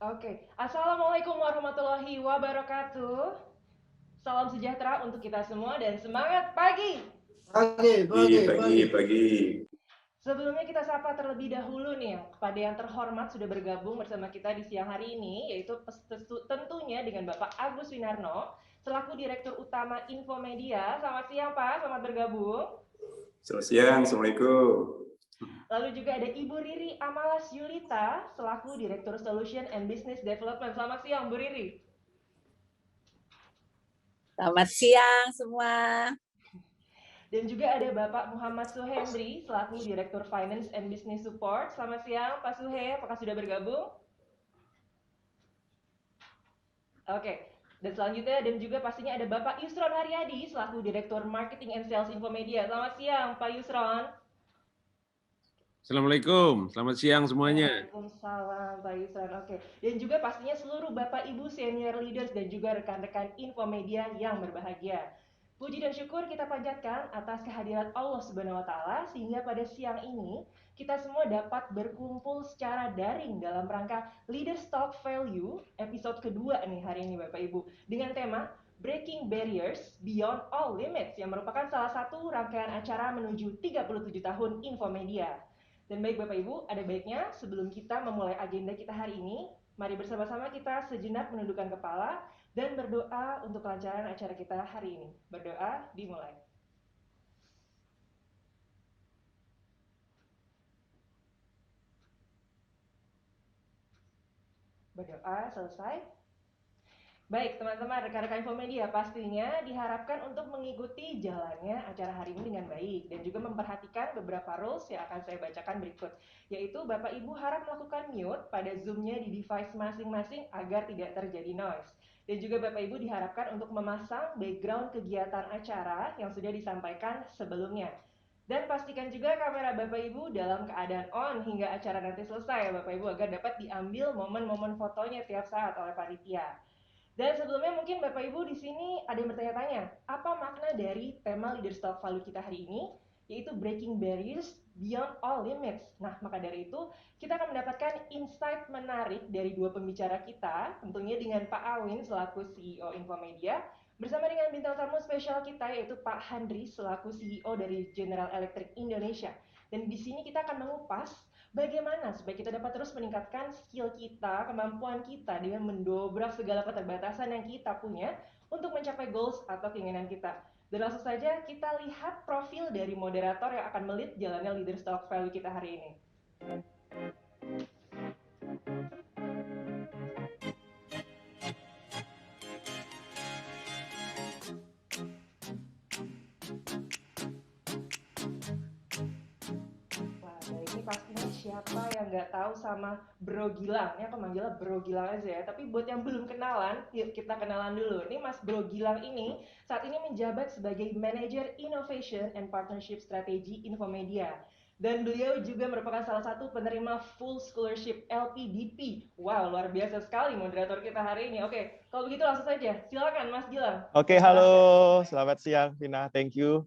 Oke, Assalamualaikum warahmatullahi wabarakatuh. Salam sejahtera untuk kita semua dan semangat pagi. Pagi. Sebelumnya kita sapa terlebih dahulu nih kepada yang terhormat sudah bergabung bersama kita di siang hari ini, yaitu tentunya dengan Bapak Agus Winarno selaku Direktur Utama Infomedia. Selamat siang Pak, selamat bergabung. Selamat siang, Assalamualaikum. Lalu juga ada Ibu Riri Amalas Yulita selaku Direktur Solution and Business Development. Selamat siang Bu Riri. Selamat siang semua. Dan juga ada Bapak Muhammad Suhendri selaku Direktur Finance and Business Support. Selamat siang Pak Suhe, apakah sudah bergabung? Oke, dan selanjutnya dan juga pastinya ada Bapak Yusron Haryadi selaku Direktur Marketing and Sales Infomedia. Selamat siang Pak Yusron. Assalamualaikum, selamat siang semuanya. Waalaikumsalam Pak Yusron. Oke, dan juga pastinya seluruh Bapak Ibu senior leaders dan juga rekan-rekan Infomedia yang berbahagia. Puji dan syukur kita panjatkan atas kehadiran Allah Subhanahu wa taala sehingga pada siang ini kita semua dapat berkumpul secara daring dalam rangka Leaders Talk Value episode kedua nih hari ini Bapak Ibu dengan tema Breaking Barriers Beyond All Limits yang merupakan salah satu rangkaian acara menuju 37 tahun Infomedia. Dan baik Bapak Ibu, ada baiknya sebelum kita memulai agenda kita hari ini, mari bersama-sama kita sejenak menundukkan kepala dan berdoa untuk kelancaran acara kita hari ini. Berdoa dimulai. Berdoa selesai. Baik teman-teman, rekan-rekan Infomedia pastinya diharapkan untuk mengikuti jalannya acara hari ini dengan baik dan juga memperhatikan beberapa rules yang akan saya bacakan berikut, yaitu Bapak Ibu harap melakukan mute pada Zoom-nya di device masing-masing agar tidak terjadi noise. Dan juga Bapak Ibu diharapkan untuk memasang background kegiatan acara yang sudah disampaikan sebelumnya. Dan pastikan juga kamera Bapak Ibu dalam keadaan on hingga acara nanti selesai Bapak Ibu agar dapat diambil momen-momen fotonya tiap saat oleh panitia. Dan sebelumnya mungkin Bapak Ibu di sini ada yang bertanya-tanya, apa makna dari tema Leaders Talk Value kita hari ini? Yaitu Breaking Barriers Beyond All Limits. Nah, maka dari itu kita akan mendapatkan insight menarik dari dua pembicara kita, tentunya dengan Pak Awin selaku CEO Infomedia, bersama dengan bintang tamu spesial kita yaitu Pak Handri selaku CEO dari General Electric Indonesia. Dan di sini kita akan mengupas bagaimana supaya kita dapat terus meningkatkan skill kita, kemampuan kita dengan mendobrak segala keterbatasan yang kita punya untuk mencapai goals atau keinginan kita. Dan langsung saja kita lihat profil dari moderator yang akan melit jalannya Leaders Talk Value kita hari ini. Pastinya siapa yang nggak tahu sama Bro Gilang, ya aku manggilnya Bro Gilang aja ya. Tapi buat yang belum kenalan, yuk kita kenalan dulu. Ini Mas Bro Gilang ini saat ini menjabat sebagai Manager Innovation and Partnership Strategy Infomedia. Dan beliau juga merupakan salah satu penerima Full Scholarship LPDP. Wow, luar biasa sekali moderator kita hari ini. Oke, kalau begitu langsung saja. Silakan Mas Gilang. Oke, halo. Selamat siang, Vina. Thank you.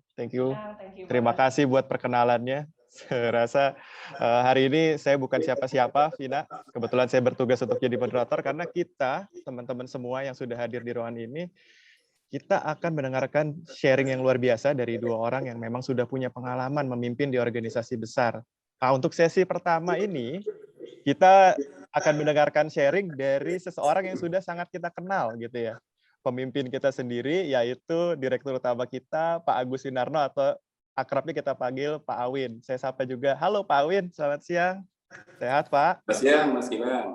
Terima kasih buat perkenalannya. Saya rasa hari ini saya bukan siapa-siapa, Vina. Kebetulan saya bertugas untuk jadi moderator karena kita, teman-teman semua yang sudah hadir di ruangan ini, kita akan mendengarkan sharing yang luar biasa dari dua orang yang memang sudah punya pengalaman memimpin di organisasi besar. Nah, untuk sesi pertama ini, kita akan mendengarkan sharing dari seseorang yang sudah sangat kita kenal, gitu ya. Pemimpin kita sendiri, yaitu Direktur Utama kita, Pak Agus Winarno, atau akrabnya kita panggil Pak Awin. Saya sapa juga. Halo Pak Awin, selamat siang. Sehat Pak? Selamat siang Mas Gilang.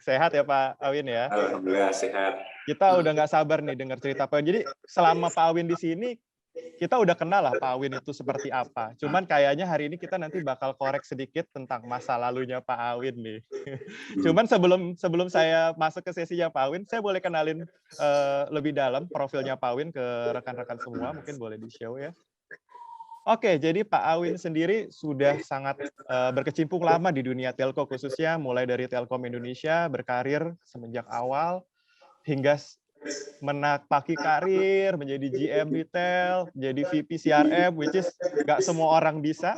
Sehat ya Pak Awin ya? Alhamdulillah sehat. Kita udah nggak sabar nih dengar cerita Pak. Jadi selama Pak Awin di sini, kita udah kenal lah Pak Awin itu seperti apa. Cuman kayaknya hari ini kita nanti bakal korek sedikit tentang masa lalunya Pak Awin nih. Cuman sebelum saya masuk ke sesinya Pak Awin, saya boleh kenalin lebih dalam profilnya Pak Awin ke rekan-rekan semua. Mungkin boleh di-show ya. Oke, jadi Pak Awin sendiri sudah sangat berkecimpung lama di dunia telco, khususnya mulai dari Telkom Indonesia, berkarir semenjak awal, hingga menapaki karir, menjadi GM Retail, menjadi VP CRM, which is nggak semua orang bisa,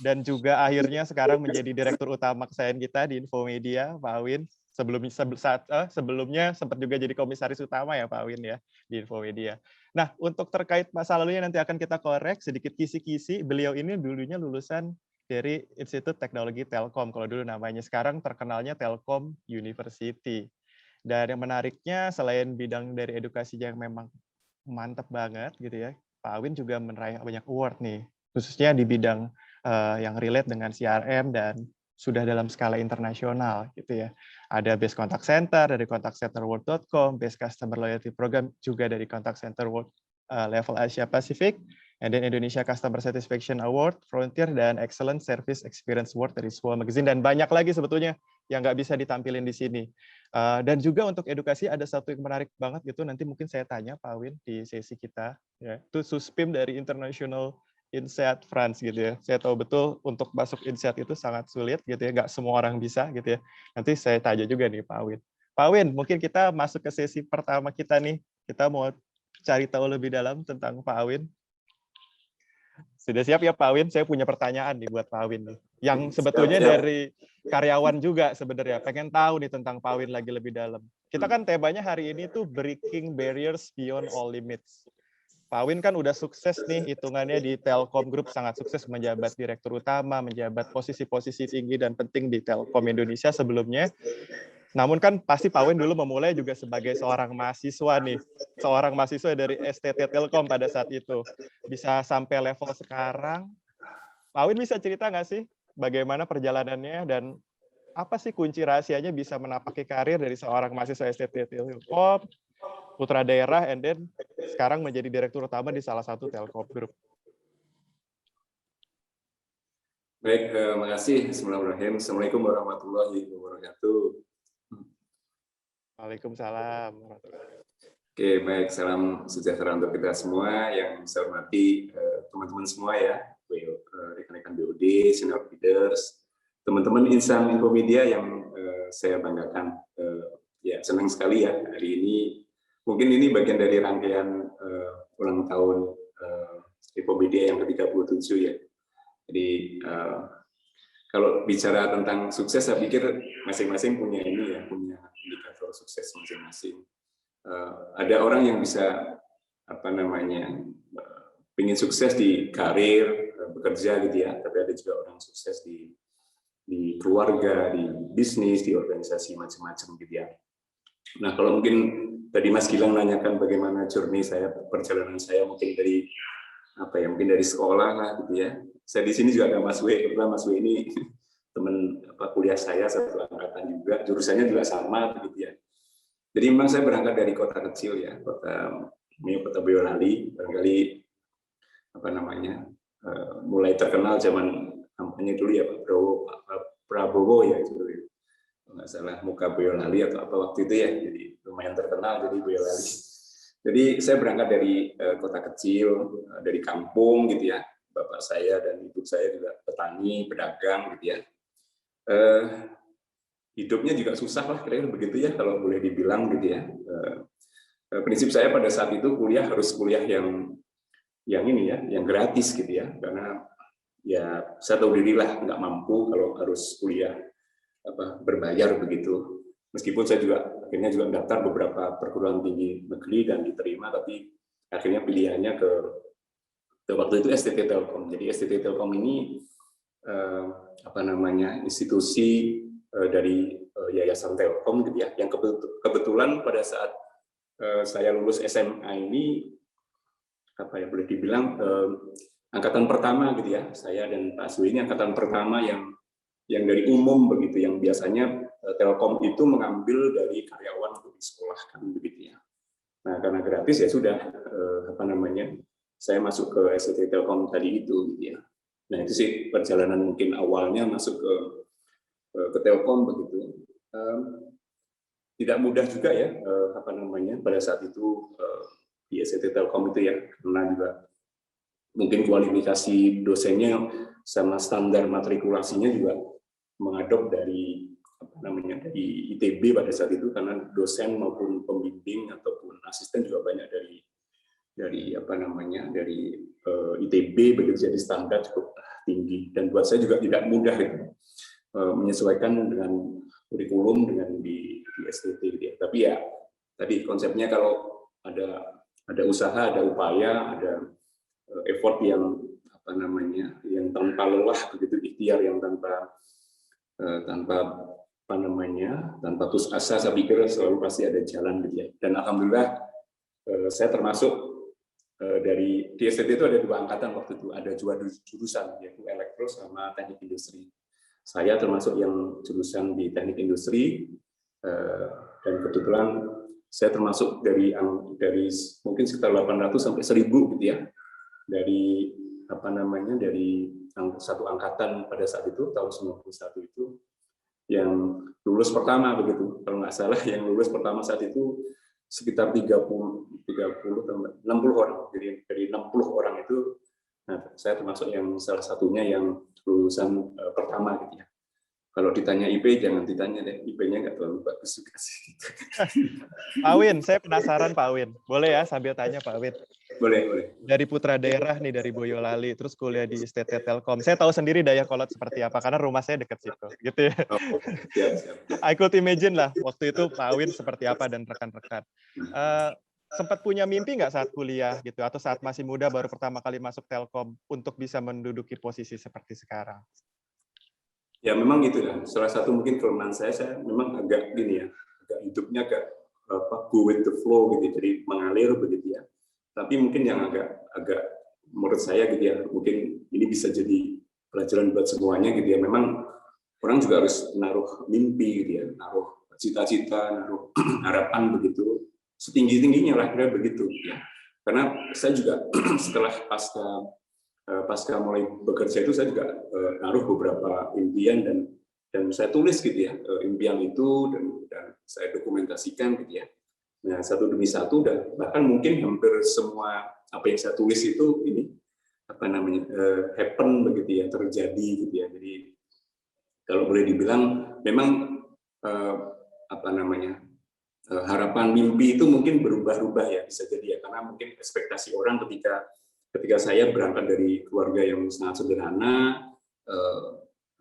dan juga akhirnya sekarang menjadi Direktur Utama kesayangan kita di Infomedia, Pak Awin. sebelumnya sempat juga jadi komisaris utama ya Pak Awin ya di Infomedia. Nah, untuk terkait masa lalunya nanti akan kita korek sedikit kisi-kisi. Beliau ini dulunya lulusan dari Institut Teknologi Telkom, kalau dulu namanya. Sekarang terkenalnya Telkom University. Dan yang menariknya, selain bidang dari edukasi yang memang mantap banget gitu ya, Pak Awin juga meraih banyak award nih, khususnya di bidang yang relate dengan CRM dan sudah dalam skala internasional gitu ya. Ada Best Contact Center dari contactcenterworld.com, Best Customer Loyalty Program juga dari Contact Center World level Asia Pacific, and then Indonesia Customer Satisfaction Award, Frontier, dan Excellent Service Experience Award dari sebuah magazine, dan banyak lagi sebetulnya yang nggak bisa ditampilin di sini. Dan juga untuk edukasi ada satu yang menarik banget gitu, nanti mungkin saya tanya Pak Awin di sesi kita, ya, itu Suspim dari International INSEAD France gitu ya. Saya tahu betul untuk masuk INSEAD itu sangat sulit gitu ya, nggak semua orang bisa gitu ya. Nanti saya tanya juga nih Pak Awin. Pak Awin, mungkin kita masuk ke sesi pertama kita nih. Kita mau cari tahu lebih dalam tentang Pak Awin. Sudah siap ya Pak Awin? Saya punya pertanyaan nih buat Pak Awin nih. Yang sebetulnya dari karyawan juga sebenarnya. Pengen tahu nih tentang Pak Awin lagi lebih dalam. Kita kan temanya hari ini tuh Breaking Barriers Beyond All Limits. Pak Awin kan udah sukses nih hitungannya di Telkom Group, sangat sukses menjabat direktur utama, menjabat posisi-posisi tinggi dan penting di Telkom Indonesia sebelumnya. Namun kan pasti Pak Awin dulu memulai juga sebagai seorang mahasiswa nih, seorang mahasiswa dari STT Telkom pada saat itu. Bisa sampai level sekarang, Pak Awin bisa cerita nggak sih bagaimana perjalanannya dan apa sih kunci rahasianya bisa menapaki karir dari seorang mahasiswa STT Telkom, putra daerah, and then sekarang menjadi direktur utama di salah satu Telkom Group. Baik, terima kasih. Bismillahirrahmanirrahim. Assalamualaikum warahmatullahi wabarakatuh. Waalaikumsalam. Oke, baik. Salam sejahtera untuk kita semua. Yang saya hormati teman-teman semua ya, rekan-rekan BOD, senior leaders, teman-teman insan Infomedia yang saya banggakan. Ya, senang sekali ya hari ini. Mungkin ini bagian dari rangkaian ulang tahun Infomedia yang ke-37 ya. Jadi kalau bicara tentang sukses, saya pikir masing-masing punya ini ya, punya indikator sukses masing-masing. Ada orang yang bisa ingin sukses di karir, bekerja gitu ya, tapi ada juga orang sukses di keluarga, di bisnis, di organisasi macam-macam gitu ya. Nah, kalau mungkin tadi Mas Gilang nanyakan bagaimana journey saya, perjalanan saya mungkin dari mungkin dari sekolah lah gitu ya. Saya di sini juga ada Mas W, kebetulan Mas W ini teman kuliah saya satu angkatan juga, jurusannya juga sama gitu ya. Jadi memang saya berangkat dari kota kecil ya, kota Boyolali, barangkali mulai terkenal zaman kampanye dulu ya Pak Prabowo ya itu. Nggak salah Muka Boyolali atau apa waktu itu ya, jadi lumayan terkenal jadi Boyolali. Jadi saya berangkat dari kota kecil, dari kampung gitu ya, bapak saya dan ibu saya juga petani, pedagang gitu ya. Hidupnya juga susah lah kira-kira begitu ya kalau boleh dibilang gitu ya. Prinsip saya pada saat itu harus kuliah yang ini ya, yang gratis gitu ya, karena ya saya tahu diri lah nggak mampu kalau harus kuliah berbayar begitu. Meskipun saya juga akhirnya juga mendaftar beberapa perguruan tinggi negeri dan diterima, tapi akhirnya pilihannya ke waktu itu STT Telkom. Jadi STT Telkom ini institusi dari Yayasan Telkom gitu ya, yang kebetulan pada saat saya lulus SMA ini boleh dibilang angkatan pertama gitu ya, saya dan Pak Aswi ini angkatan pertama yang dari umum begitu, yang biasanya Telkom itu mengambil dari karyawan untuk disekolahkan begitu ya. Nah, karena gratis ya sudah saya masuk ke STT Telkom tadi itu gitu ya. Nah, itu sih perjalanan mungkin awalnya masuk ke Telkom begitu. Tidak mudah juga ya pada saat itu di STT Telkom itu ya, karena juga mungkin kualifikasi dosennya sama standar matrikulasinya juga mengadop dari dari ITB pada saat itu, karena dosen maupun pembimbing ataupun asisten juga banyak dari ITB begitu, jadi standar cukup tinggi, dan buat saya juga tidak mudah itu menyesuaikan dengan kurikulum dengan di STT gitu ya. Tapi ya tadi konsepnya kalau ada usaha, ada upaya, ada effort yang yang tanpa lelah begitu, ikhtiar yang tanpa tanpa putus asa, saya pikir selalu pasti ada jalan gitu ya. Dan alhamdulillah saya termasuk di STT itu ada 2 angkatan waktu itu, ada 2 jurusan yaitu elektro sama teknik industri. Saya termasuk yang jurusan di teknik industri, dan kebetulan saya termasuk dari mungkin sekitar 800 sampai 1000 gitu ya, dari dari satu angkatan pada saat itu tahun 91 itu yang lulus pertama begitu. Kalau nggak salah yang lulus pertama saat itu sekitar 60 orang. Jadi dari 60 orang itu, nah, saya termasuk yang salah satunya yang lulusan pertama gitu ya. Kalau ditanya IP, jangan ditanya deh, IP-nya nggak terlalu bagus juga sih. Pak Win, saya penasaran Pak Win. Boleh ya sambil tanya Pak Win? Boleh. Dari putra daerah nih, dari Boyolali, terus kuliah di STT Telkom. Saya tahu sendiri Dayakolot seperti apa, karena rumah saya dekat situ. Gitu ya. Oh, siap. I could imagine lah, waktu itu Pak Win seperti apa dan rekan-rekan. Sempat punya mimpi nggak saat kuliah gitu, atau saat masih muda baru pertama kali masuk Telkom untuk bisa menduduki posisi seperti sekarang? Ya memang gitu ya. Salah satu mungkin kelemahan saya memang agak gini ya, agak hidupnya agak go with the flow gitu, jadi mengalir begitu ya. Tapi mungkin yang agak menurut saya gitu ya, mungkin ini bisa jadi pelajaran buat semuanya gitu ya. Memang orang juga harus naruh mimpi gitu ya, naruh cita-cita, naruh harapan begitu, setinggi-tingginya lah kira begitu ya. Karena saya juga setelah pasca mulai bekerja itu saya juga naruh beberapa impian dan saya tulis gitu ya, impian itu dan saya dokumentasikan gitu ya. Nah, satu demi satu dan bahkan mungkin hampir semua apa yang saya tulis itu ini happen begitu ya, terjadi gitu ya. Jadi kalau boleh dibilang memang harapan mimpi itu mungkin berubah-ubah ya, bisa jadi ya, karena mungkin ekspektasi orang ketika saya berangkat dari keluarga yang sangat sederhana,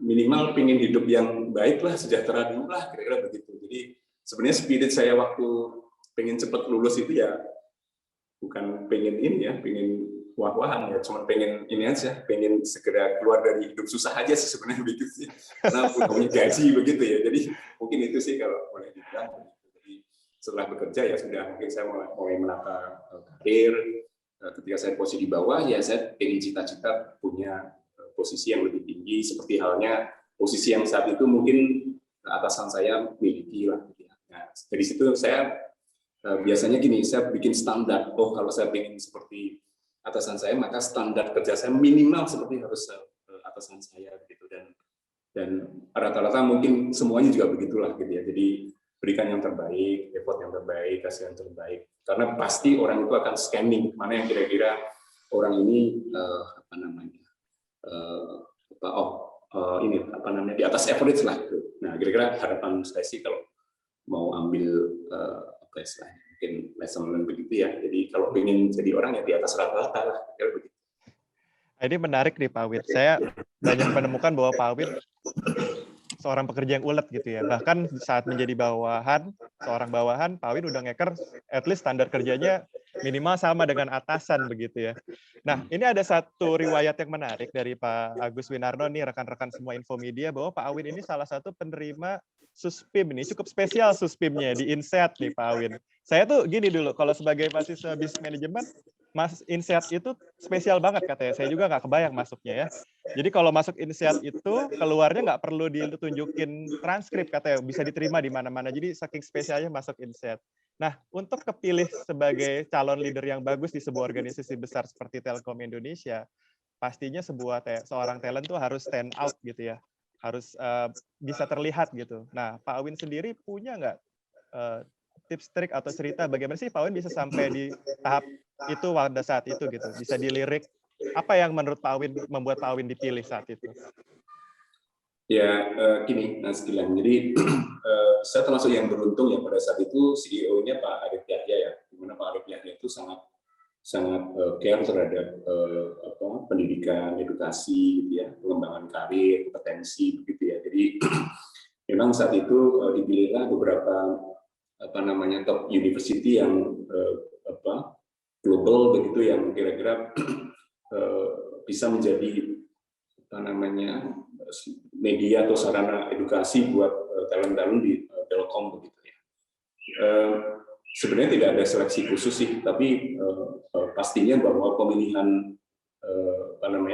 minimal pengen hidup yang baik lah, sejahtera dulu lah, kira-kira begitu. Jadi sebenarnya spirit saya waktu pengen cepat lulus itu ya bukan pengen ini ya, pengen wah-wahan ya, cuma pengen ini aja, pengen segera keluar dari hidup susah aja sih sebenarnya begitu sih, karena punya gaji begitu ya. Jadi mungkin itu sih kalau boleh dibilang. Jadi setelah bekerja ya sudah, mungkin saya mulai menata karir. Ketika saya posisi di bawah ya saya ingin cita-cita punya posisi yang lebih tinggi, seperti halnya posisi yang saat itu mungkin atasan saya miliki lah. Nah, dari situ saya biasanya gini, saya bikin standar. Oh, kalau saya ingin seperti atasan saya, maka standar kerja saya minimal seperti harus atasan saya gitu. Dan rata-rata mungkin semuanya juga begitulah gitu ya. Jadi berikan yang terbaik, effort yang terbaik, kasih yang terbaik. Karena pasti orang itu akan scanning mana yang kira-kira orang ini di atas average lah. Nah, kira-kira harapan saya sih kalau mau ambil mungkin lesson learned begitu ya. Jadi kalau ingin jadi orang ya di atas rata-rata lah, kira begitu. Ini menarik nih Pak Win. Saya banyak menemukan bahwa Pak Win seorang pekerja yang ulet gitu ya. Bahkan saat menjadi seorang bawahan, Pak Win udah ngeker at least standar kerjanya minimal sama dengan atasan begitu ya. Nah, ini ada satu riwayat yang menarik dari Pak Agus Winarno nih, rekan-rekan semua Infomedia, bahwa Pak Awin ini salah satu penerima Suspim nih, cukup spesial Suspimnya di Inset nih Pak Awin. Saya tuh gini dulu, kalau sebagai mahasiswa bisnis manajemen, Mas Inset itu spesial banget katanya. Saya juga nggak kebayang masuknya ya. Jadi kalau masuk Inset itu keluarnya nggak perlu ditunjukin transkrip katanya, bisa diterima di mana-mana. Jadi saking spesialnya masuk Inset. Nah, untuk kepilih sebagai calon leader yang bagus di sebuah organisasi besar seperti Telkom Indonesia, pastinya seorang talent tuh harus stand out gitu ya, harus bisa terlihat gitu. Nah, Pak Awin sendiri punya nggak tips, trik atau cerita bagaimana sih Pak Awin bisa sampai di tahap itu pada saat itu gitu, bisa dilirik? Apa yang menurut Pak Awin membuat Pak Awin dipilih saat itu? Ya, gini, Mas Gilang. Jadi saya termasuk yang beruntung ya pada saat itu CEO-nya Pak Arief Yahya ya, di mana Pak Arief Yahya itu sangat care terhadap pendidikan, edukasi, gitu ya, pengembangan karir, kompetensi, begitu ya. Jadi memang saat itu dipilihlah beberapa top university yang global begitu, yang kira-kira bisa menjadi media atau sarana edukasi buat talent-talent di Telkom begitu ya. Sebenarnya tidak ada seleksi khusus sih, tapi pastinya bahwa pemilihan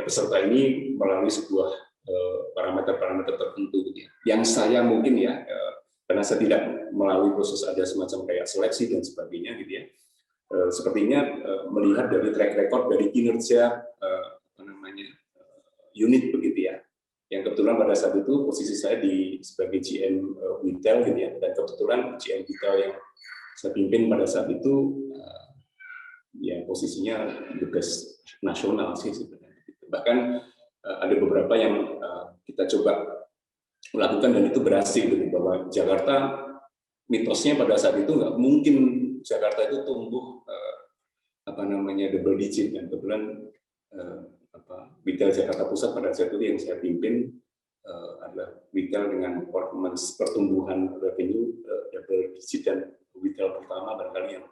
peserta ini melalui sebuah parameter-parameter tertentu gitu ya. Yang saya mungkin ya, karena saya tidak melalui proses ada semacam kayak seleksi dan sebagainya gitu ya. Sepertinya melihat dari track record dari kinerja unit begitu ya. Yang kebetulan pada saat itu posisi saya sebagai GM Retail gitu ya, dan kebetulan GM Retail yang saya pimpin pada saat itu ya posisinya tugas nasional sih sebenarnya. Bahkan ada beberapa yang kita coba melakukan dan itu berhasil gitu, bahwa Jakarta mitosnya pada saat itu nggak mungkin Jakarta itu tumbuh double digit, dan kebetulan Retail Jakarta Pusat pada saat itu yang saya pimpin adalah retail dengan performance pertumbuhan revenue double digit, dan retail pertama barangkali yang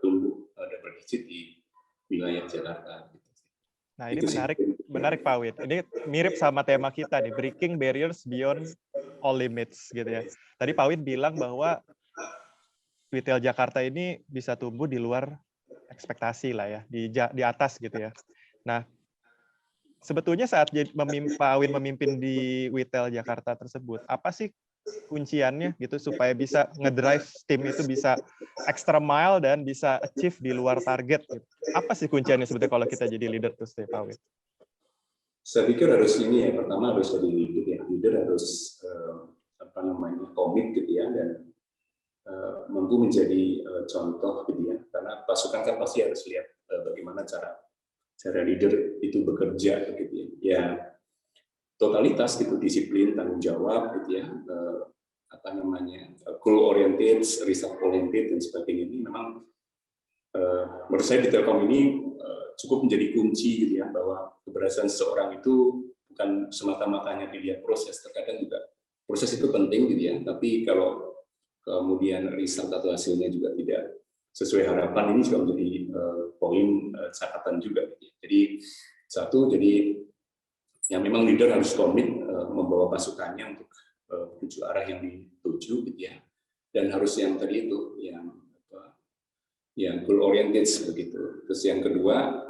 tumbuh double digit di wilayah Jakarta. Nah, ini menarik Pak Wid. Ini mirip sama tema kita nih, Breaking Barriers Beyond All Limits gitu ya. Tadi Pak Wid bilang bahwa retail Jakarta ini bisa tumbuh di luar ekspektasi lah ya, di atas gitu ya. Nah, sebetulnya saat Pak Wid memimpin di retail Jakarta tersebut, apa sih kunciannya gitu supaya bisa ngedrive tim itu bisa extra mile dan bisa achieve di luar target gitu. Apa sih kunciannya sebetulnya kalau kita jadi leader tuh, Pak Wid? Saya pikir harus ini ya, pertama harus jadi leader ya. Leader harus komit gitu ya, dan mampu menjadi contoh gitu ya. Karena pasukan kan pasti harus lihat bagaimana cara leader itu bekerja gitu ya. Ya totalitas gitu, disiplin, tanggung jawab gitu ya, goal oriented, result oriented dan sebagainya. Ini memang menurut saya di Telkom ini cukup menjadi kunci gitu ya, bahwa keberhasilan seseorang itu bukan semata-matanya dilihat proses, terkadang juga proses itu penting gitu ya, tapi kalau kemudian result atau hasilnya juga tidak sesuai harapan, ini juga menjadi poin catatan juga gitu ya. Jadi satu, jadi yang memang leader harus komit membawa pasukannya untuk menuju arah yang dituju gitu ya, dan harus yang tadi itu yang goal oriented begitu. Terus yang kedua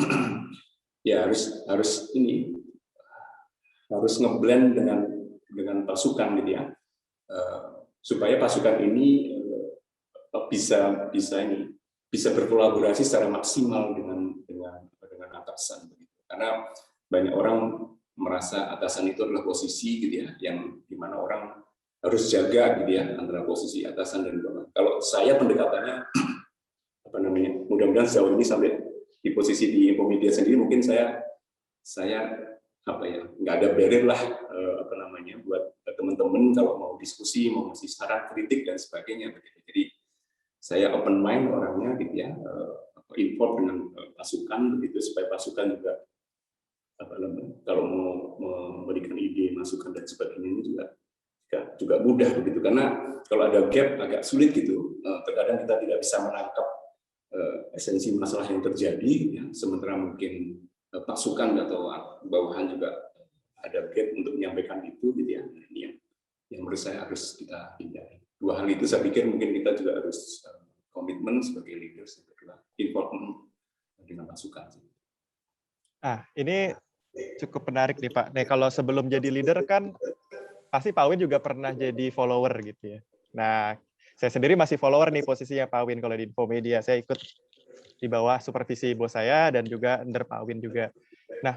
ya harus ngeblend dengan pasukan gitu ya, supaya pasukan ini bisa berkolaborasi secara maksimal dengan atasan begitu. Karena banyak orang merasa atasan itu adalah posisi gitu ya, yang dimana orang harus jaga gitu ya antara posisi atasan dan bawahan. Kalau saya pendekatannya mudah-mudahan sejauh ini sampai di posisi di Infomedia sendiri, mungkin saya nggak ada barrier lah buat teman-teman kalau mau diskusi, mau ngasih saran, kritik dan sebagainya. Jadi saya open mind orangnya gitu ya, involve dengan pasukan begitu, supaya pasukan juga kalau mau memberikan ide, masukan dan sebagainya ini juga mudah begitu. Karena kalau ada gap agak sulit gitu, terkadang kita tidak bisa menangkap esensi masalah yang terjadi ya, sementara mungkin pasukan atau bawahan juga ada gap untuk menyampaikan itu gitu ya. Ini yang menurut saya harus kita hindari. Dua hal itu saya pikir mungkin kita juga harus komitmen sebagai leaders, yang kedua involvement dengan pasukan. Ini cukup menarik nih Pak. Nih kalau sebelum jadi leader kan pasti Pak Win juga pernah jadi follower gitu ya. Nah, saya sendiri masih follower nih posisinya Pak Win kalau di Infomedia. Saya ikut di bawah supervisi bos saya dan juga under Pak Win juga. Nah,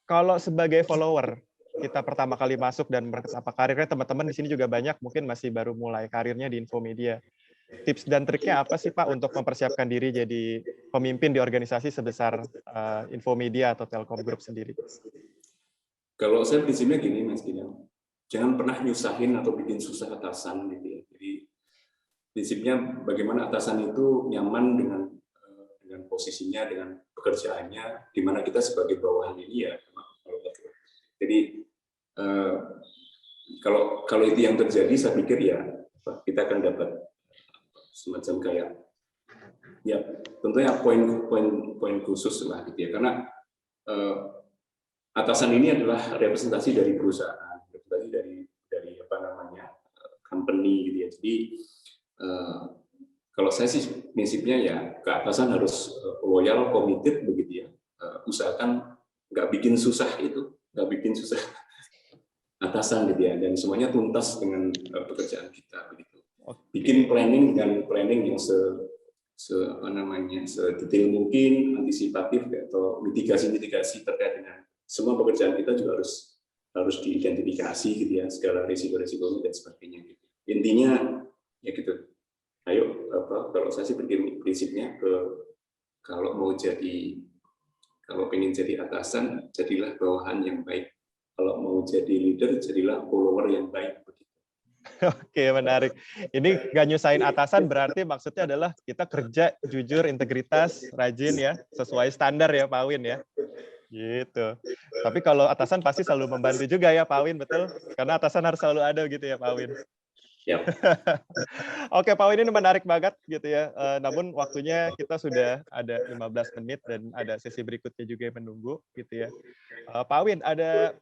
kalau sebagai follower, kita pertama kali masuk dan karirnya teman-teman di sini juga banyak, mungkin masih baru mulai karirnya di Infomedia. Tips dan triknya apa sih Pak untuk mempersiapkan diri jadi pemimpin di organisasi sebesar Infomedia atau Telkom Group sendiri? Kalau saya prinsipnya gini Mas Gilang, jangan pernah nyusahin atau bikin susah atasan gitu ya. Jadi prinsipnya bagaimana atasan itu nyaman dengan posisinya, dengan pekerjaannya, di mana kita sebagai bawahan ini ya. Jadi kalau kalau itu yang terjadi, saya pikir ya kita akan dapat semacam kayak ya tentunya poin khusus lah gitu ya, karena atasan ini adalah representasi dari perusahaan, representasi dari apa namanya company gitu ya. Jadi kalau saya sih prinsipnya ya ke atasan harus loyal, committed begitu ya. Usahakan nggak bikin susah atasan gitu ya, dan semuanya tuntas dengan pekerjaan kita begitu. Bikin planning dengan planning yang sedetail mungkin, antisipatif atau mitigasi terkait dengan semua pekerjaan kita juga harus diidentifikasi gitu ya, segala risiko-risikonya dan sebagainya gitu. Intinya ya gitu. Ayo kalau saya sih prinsipnya kalau pengen jadi atasan, jadilah bawahan yang baik. Kalau mau jadi leader, jadilah follower yang baik. Oke, menarik. Ini nggak nyusahin atasan, berarti maksudnya adalah kita kerja jujur, integritas, rajin ya, sesuai standar ya Pak Win ya. Gitu. Tapi kalau atasan pasti selalu membantu juga ya Pak Win, betul? Karena atasan harus selalu ada gitu ya Pak Win. Yep. Oke, Pak Win, ini menarik banget gitu ya. Namun waktunya kita sudah ada 15 menit dan ada sesi berikutnya juga yang menunggu gitu ya. Pak Win, ada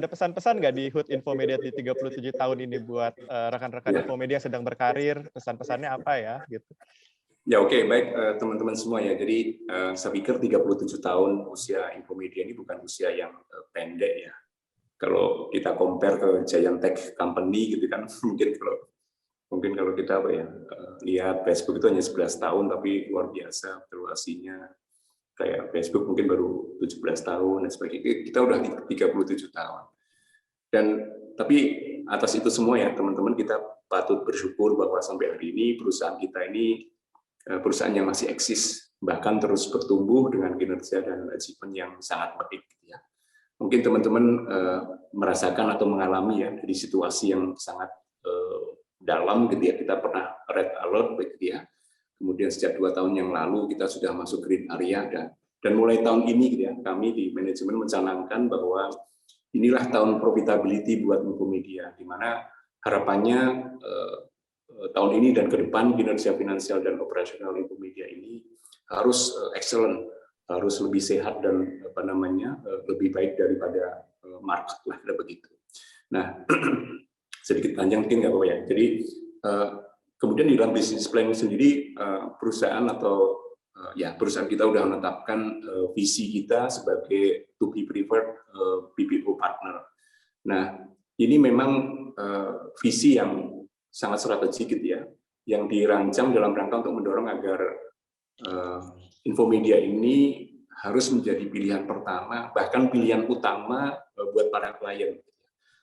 pesan-pesan nggak di HUT Infomedia di 37 tahun ini buat rekan-rekan Infomedia yang sedang berkarir? Pesan-pesannya apa ya gitu? Ya oke, baik teman-teman semua ya. Jadi saya pikir 37 tahun usia Infomedia ini bukan usia yang pendek ya. Kalau kita compare ke giant tech company gitu kan, mungkin kalau kita lihat Facebook itu hanya 11 tahun tapi luar biasa valuasinya, kayak Facebook mungkin baru 17 tahun dan sebagainya. Kita udah 37 tahun. Tapi atas itu semua ya teman-teman, kita patut bersyukur bahwa sampai hari ini perusahaan kita ini perusahaan yang masih eksis, bahkan terus bertumbuh dengan kinerja dan achievement yang sangat baik gitu ya. Mungkin teman-teman merasakan atau mengalami ya di situasi yang sangat dalam gitu ya. Kita pernah red alert gitu ya. Kemudian sejak 2 tahun yang lalu kita sudah masuk green area dan mulai tahun ini gitu ya, kami di manajemen mencanangkan bahwa inilah tahun profitability buat Infomedia, di mana harapannya tahun ini dan ke depan kinerja finansial dan operasional Infomedia ini harus excellent, harus lebih sehat dan lebih baik daripada market lah begitu. Nah, sedikit panjang mungkin nggak apa-apa ya. Jadi kemudian di dalam bisnis plan sendiri perusahaan kita udah menetapkan visi kita sebagai to be preferred BPO partner. Nah, ini memang visi yang sangat strategik gitu ya, yang dirancang dalam rangka untuk mendorong agar Infomedia ini harus menjadi pilihan pertama, bahkan pilihan utama buat para klien.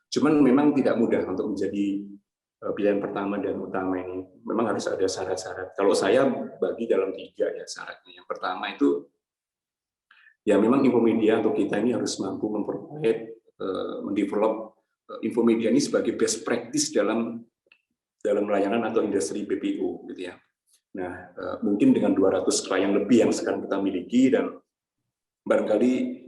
Cuman memang tidak mudah untuk menjadi pilihan pertama dan utama ini. Memang harus ada syarat-syarat. Kalau saya bagi dalam 3 ya syaratnya. Yang pertama itu, ya memang Infomedia atau kita ini harus mampu mendevelop Infomedia ini sebagai best practice dalam layanan atau industri BPO gitu ya. Nah, mungkin dengan 200 klien lebih yang sekarang kita miliki, dan barangkali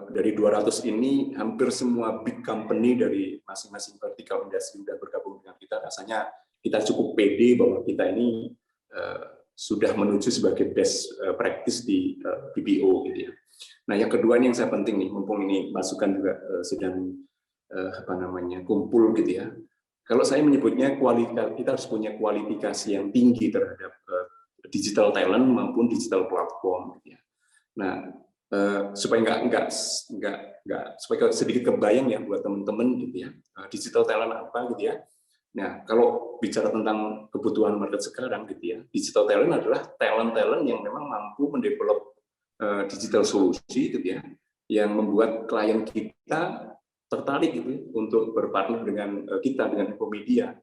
dari 200 ini hampir semua big company dari masing-masing vertical industri sudah bergabung dengan kita. Rasanya kita cukup pede bahwa kita ini sudah menuju sebagai best practice di BPO gitu ya. Nah, yang kedua ini yang saya penting nih, mumpung ini masukan juga sedang kumpul gitu ya. Kalau saya menyebutnya kita harus punya kualifikasi yang tinggi terhadap digital talent maupun digital platform. Gitu ya. Nah, supaya supaya sedikit kebayang ya buat teman-teman gitu ya, digital talent apa gitu ya. Nah, kalau bicara tentang kebutuhan market sekarang gitu ya, digital talent adalah talent yang memang mampu mendevelop digital solusi gitu ya, yang membuat klien kita tertarik gitu untuk berpartner dengan kita, dengan Infomedia.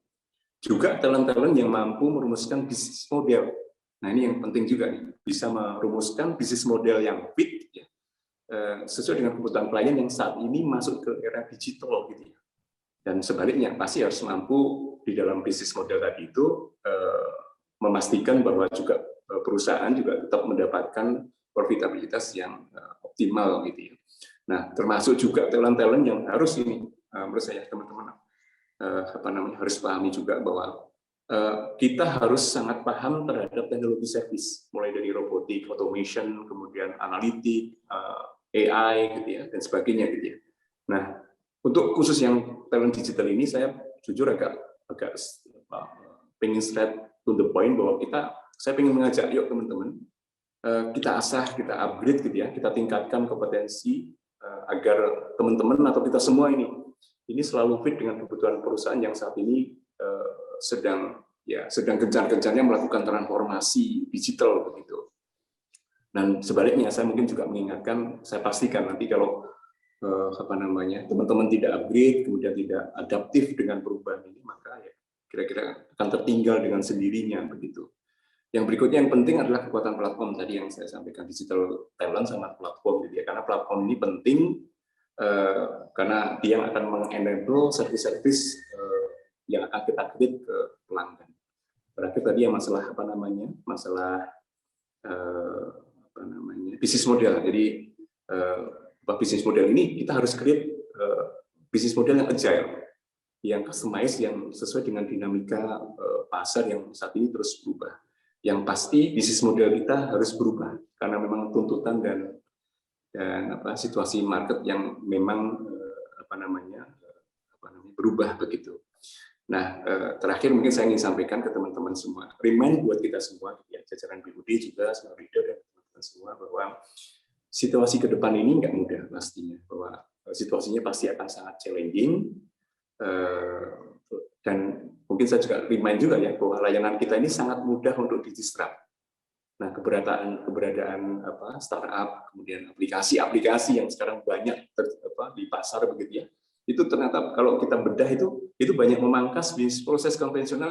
Juga talent-talent yang mampu merumuskan bisnis model. Nah, ini yang penting juga nih, bisa merumuskan bisnis model yang fit ya, sesuai dengan kebutuhan klien yang saat ini masuk ke era digital gitu ya. Dan sebaliknya pasti harus mampu di dalam bisnis model tadi itu memastikan bahwa juga perusahaan juga tetap mendapatkan profitabilitas yang optimal gitu ya. Nah, termasuk juga talent-talent yang harus ini, menurut saya teman-teman harus pahami juga bahwa kita harus sangat paham terhadap teknologi service, mulai dari robotik, automation, kemudian analitik, AI, gitu ya, dan sebagainya, gitu ya. Nah, untuk khusus yang talent digital ini, saya jujur agak pengen straight to the point bahwa saya pengen mengajak, yuk teman-teman, kita asah, kita upgrade, gitu ya, kita tingkatkan kompetensi agar teman-teman atau kita semua ini selalu fit dengan kebutuhan perusahaan yang saat ini sedang gencar-gencarnya melakukan transformasi digital begitu. Dan sebaliknya saya mungkin juga mengingatkan, saya pastikan nanti kalau teman-teman tidak upgrade, kemudian tidak adaptif dengan perubahan ini, maka ya kira-kira akan tertinggal dengan sendirinya begitu. Yang berikutnya yang penting adalah kekuatan platform tadi yang saya sampaikan, digital talent sama platform, gitu ya. Karena platform ini penting karena dia yang akan mengenable service-service yang akan kita create ke pelanggan. Terakhir tadi yang masalah bisnis model. Jadi bisnis model ini kita harus create bisnis model yang agile, yang customized, yang sesuai dengan dinamika pasar yang saat ini terus berubah. Yang pasti bisnis model kita harus berubah karena memang tuntutan dan situasi market yang memang berubah begitu. Nah, terakhir mungkin saya ingin sampaikan ke teman-teman semua, remind buat kita semua, ya, jajaran BUD juga, semua leader dan teman-teman semua, bahwa situasi ke depan ini nggak mudah pastinya, bahwa situasinya pasti akan sangat challenging, dan mungkin saya juga remind juga ya, bahwa layanan kita ini sangat mudah untuk di-disrupt. Nah, keberadaan startup, kemudian aplikasi-aplikasi yang sekarang banyak di pasar begitu ya, itu ternyata kalau kita bedah itu banyak memangkas bisnis proses konvensional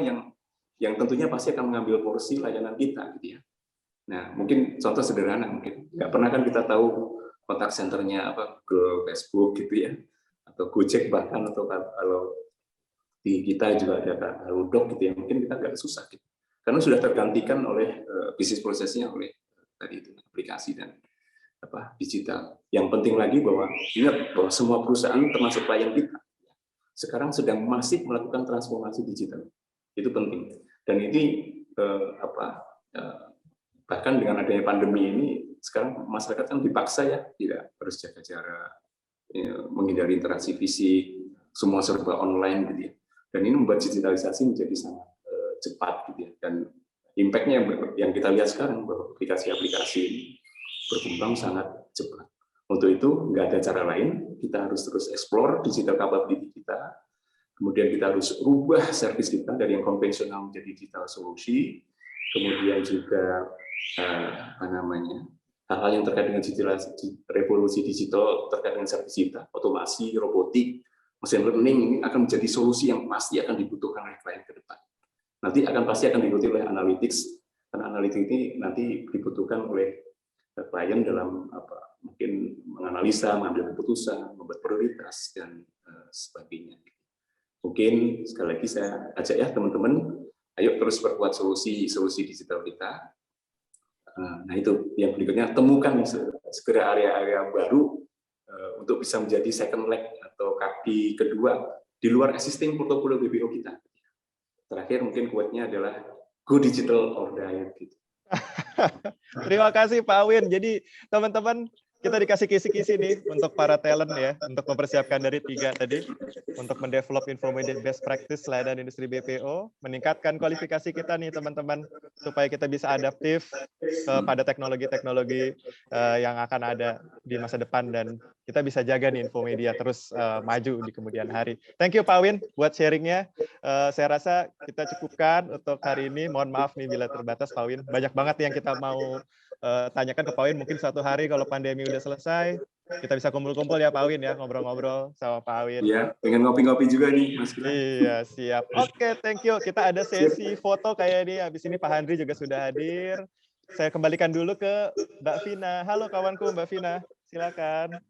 yang tentunya pasti akan mengambil porsi layanan kita gitu ya. Nah, mungkin contoh sederhana, mungkin nggak pernah kan kita tahu kontak centernya Google, Facebook gitu ya, atau Gojek bahkan, atau kalau di kita juga ada Halodoc gitu ya, mungkin kita nggak susah gitu, karena sudah tergantikan oleh bisnis prosesnya oleh tadi itu aplikasi dan digital. Yang penting lagi bahwa ingat bahwa semua perusahaan termasuk klien kita sekarang sedang masif melakukan transformasi digital. Itu penting. Dan ini bahkan dengan adanya pandemi ini sekarang masyarakat kan dipaksa ya tidak harus jaga jarak, menghindari interaksi fisik, semua serba online gitu ya. Dan ini membuat digitalisasi menjadi sangat cepat gitu ya. Dan impact-nya yang kita lihat sekarang bahwa aplikasi-aplikasi ini berkembang sangat cepat. Untuk itu nggak ada cara lain, kita harus terus explore digital capability kita, kemudian kita harus rubah service kita dari yang konvensional menjadi digital solusi, kemudian juga hal-hal yang terkait dengan revolusi digital terkait dengan service kita, otomasi, robotik, machine learning ini akan menjadi solusi yang pasti akan dibutuhkan oleh klien ke depan. Nanti pasti akan diikuti oleh analytics, karena analytics ini nanti dibutuhkan oleh klien dalam mungkin menganalisa, mengambil keputusan, membuat prioritas dan sebagainya. Mungkin sekali lagi saya ajak ya teman-teman, ayo terus perkuat solusi digital kita. Nah itu yang berikutnya, temukan segera area-area baru untuk bisa menjadi second leg atau kaki kedua di luar existing portfolio BPO kita. Terakhir mungkin quote-nya adalah go digital or die gitu. Terima kasih Pak Awin. Jadi teman-teman, kita dikasih kisi-kisi nih untuk para talent ya, untuk mempersiapkan dari 3 tadi, untuk mendevelop Infomedia best practice layanan industri BPO, meningkatkan kualifikasi kita nih teman-teman, supaya kita bisa adaptif pada teknologi-teknologi yang akan ada di masa depan, dan kita bisa jaga nih Infomedia terus maju di kemudian hari. Thank you Pak Awin buat sharingnya. Saya rasa kita cukupkan untuk hari ini. Mohon maaf nih bila terbatas Pak Awin. Banyak banget yang kita mau tanyakan ke Pak Awin. Mungkin suatu hari kalau pandemi udah selesai, kita bisa kumpul-kumpul ya Pak Awin ya, ngobrol-ngobrol sama Pak Awin. Iya, dengan ngopi-ngopi juga nih Mas. Iya, siap. Oke, thank you. Kita ada sesi foto kayak ini. Habis ini Pak Handri juga sudah hadir. Saya kembalikan dulu ke Mbak Vina. Halo kawanku Mbak Vina, silakan.